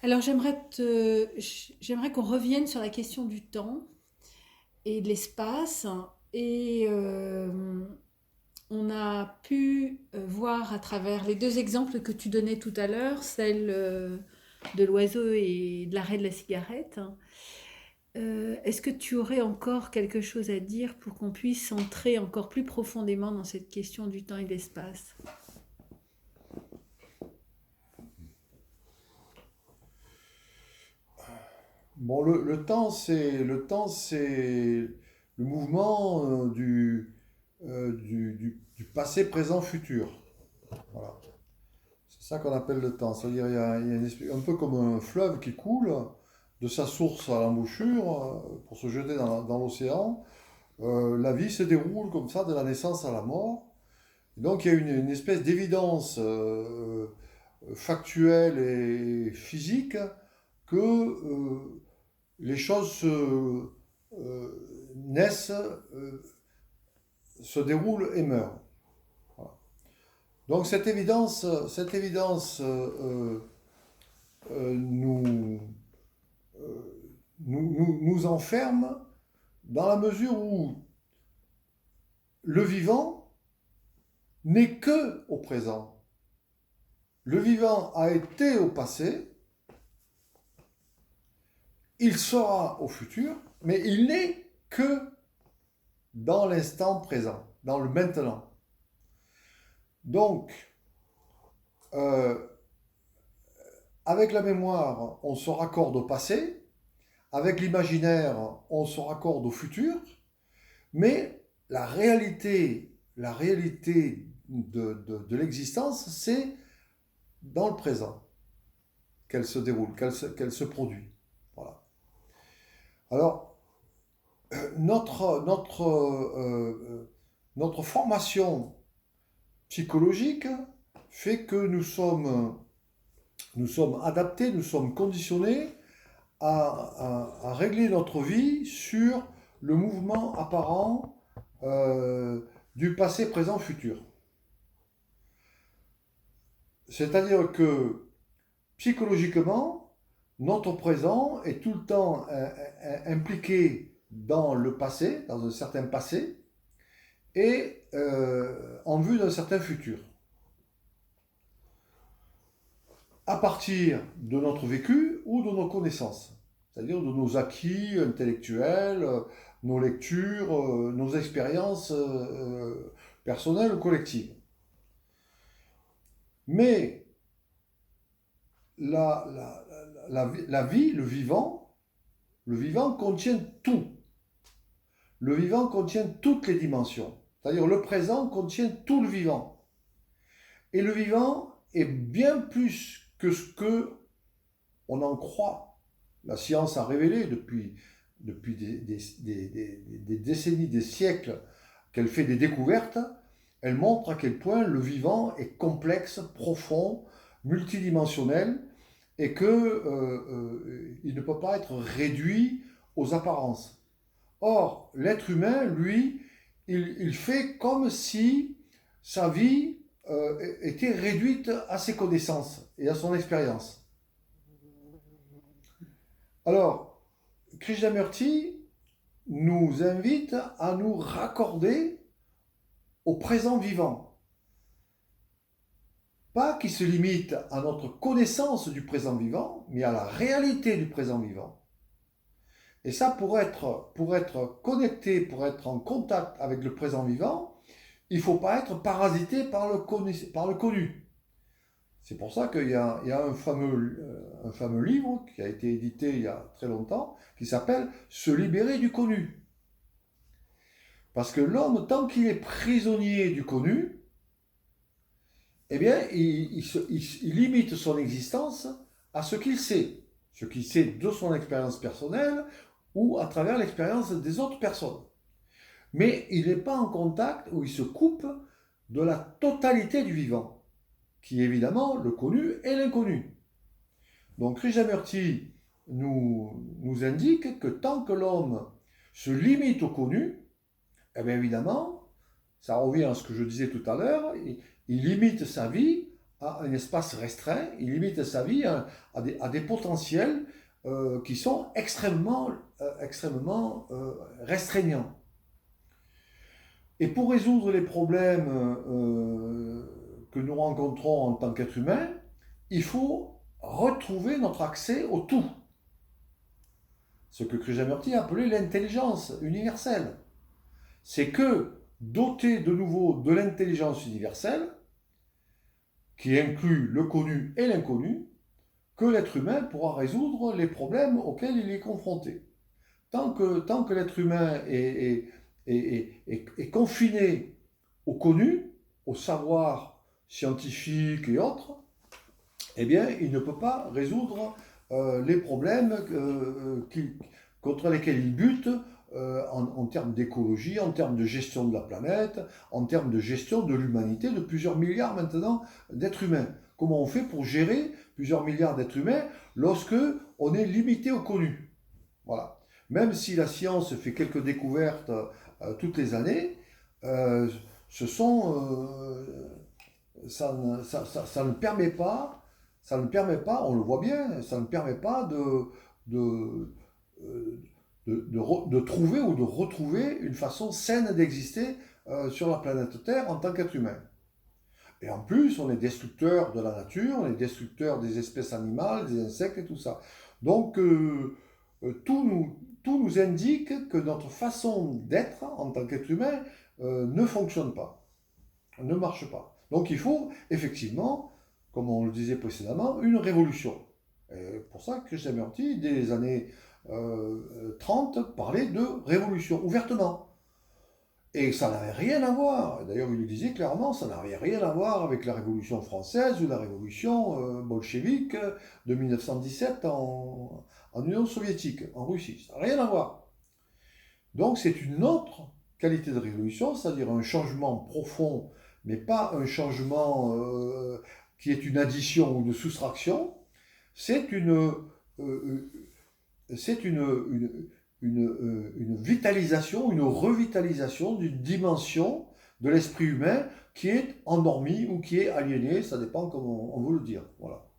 Alors j'aimerais qu'on revienne sur la question du temps et de l'espace. Et on a pu voir à travers les deux exemples que tu donnais tout à l'heure, celle de l'oiseau et de l'arrêt de la cigarette. Est-ce que tu aurais encore quelque chose à dire pour qu'on puisse entrer encore plus profondément dans cette question du temps et de l'espace? Bon, le temps, c'est le mouvement du passé, présent, futur. Voilà. C'est ça qu'on appelle le temps. C'est-à-dire, il y a un peu comme un fleuve qui coule de sa source à l'embouchure pour se jeter dans l'océan. La vie se déroule comme ça de la naissance à la mort. Donc, il y a une espèce d'évidence factuelle et physique que les choses naissent, se déroulent et meurent. Voilà. Donc cette évidence nous, nous enferme dans la mesure où le vivant n'est que au présent. Le vivant a été au passé, il sera au futur, mais il n'est que dans l'instant présent, dans le maintenant. Donc, euh, avec la mémoire, on se raccorde au passé, avec l'imaginaire, on se raccorde au futur, mais la réalité de l'existence, c'est dans le présent qu'elle se déroule, qu'elle se produit. Voilà. Alors, notre formation psychologique fait que nous sommes adaptés, nous sommes conditionnés à régler notre vie sur le mouvement apparent du passé, présent, futur. C'est-à-dire que psychologiquement, notre présent est tout le temps impliqué dans le passé, dans un certain passé, et en vue d'un certain futur. À partir de notre vécu ou de nos connaissances, c'est-à-dire de nos acquis intellectuels, nos lectures, nos expériences personnelles ou collectives. Mais la vie, le vivant contient tout. Le vivant contient toutes les dimensions. C'est-à-dire le présent contient tout le vivant. Et le vivant est bien plus que ce que on en croit. La science a révélé depuis des décennies, des siècles, qu'elle fait des découvertes. Elle montre à quel point le vivant est complexe, profond, multidimensionnel, et que il ne peut pas être réduit aux apparences. Or, l'être humain, lui, il fait comme si sa vie était réduite à ses connaissances et à son expérience. Alors, Krishnamurti nous invite à nous raccorder au présent vivant. Pas qui se limite à notre connaissance du présent vivant, mais à la réalité du présent vivant. Et ça, pour être connecté, pour être en contact avec le présent vivant, il ne faut pas être parasité par le connu. C'est pour ça qu'il y a un fameux livre qui a été édité il y a très longtemps, qui s'appelle Se libérer du connu. Parce que l'homme, tant qu'il est prisonnier du connu, eh bien, il limite son existence à ce qu'il sait de son expérience personnelle ou à travers l'expérience des autres personnes. Mais il n'est pas en contact ou il se coupe de la totalité du vivant, qui est évidemment le connu et l'inconnu. Donc Krishnamurti nous indique que tant que l'homme se limite au connu, bien évidemment, ça revient à ce que je disais tout à l'heure, il limite sa vie à un espace restreint, il limite sa vie à des potentiels qui sont extrêmement restreignants. Et pour résoudre les problèmes que nous rencontrons en tant qu'être humain, il faut retrouver notre accès au tout. Ce que Krishnamurti appelait l'intelligence universelle. C'est que, doté de nouveau de l'intelligence universelle, qui inclut le connu et l'inconnu, que l'être humain pourra résoudre les problèmes auxquels il est confronté. Tant que l'être humain est confiné au connu, au savoir scientifique et autres, eh bien, il ne peut pas résoudre les problèmes contre lesquels il bute en termes d'écologie, en termes de gestion de la planète, en termes de gestion de l'humanité, de plusieurs milliards maintenant d'êtres humains. Comment on fait pour gérer plusieurs milliards d'êtres humains lorsque on est limité au connu? Voilà. Même si la science fait quelques découvertes toutes les années, ça ne permet pas, on le voit bien, ça ne permet pas de trouver ou de retrouver une façon saine d'exister sur la planète Terre en tant qu'être humain. Et en plus, on est destructeur de la nature, on est destructeur des espèces animales, des insectes et tout ça. Donc, tout nous indique que notre façon d'être en tant qu'être humain ne fonctionne pas, ne marche pas. Donc, il faut effectivement, comme on le disait précédemment, une révolution. Et pour ça que Krishnamurti, dès les années 30, parlait de révolution, ouvertement. Et ça n'avait rien à voir, d'ailleurs il le disait clairement, ça n'avait rien à voir avec la Révolution française ou la Révolution bolchevique de 1917 en Union soviétique, en Russie. Ça n'a rien à voir. Donc c'est une autre qualité de révolution, c'est-à-dire un changement profond, mais pas un changement qui est une addition ou une soustraction. C'est une vitalisation, une revitalisation d'une dimension de l'esprit humain qui est endormie ou qui est aliénée, ça dépend comment on veut le dire. Voilà.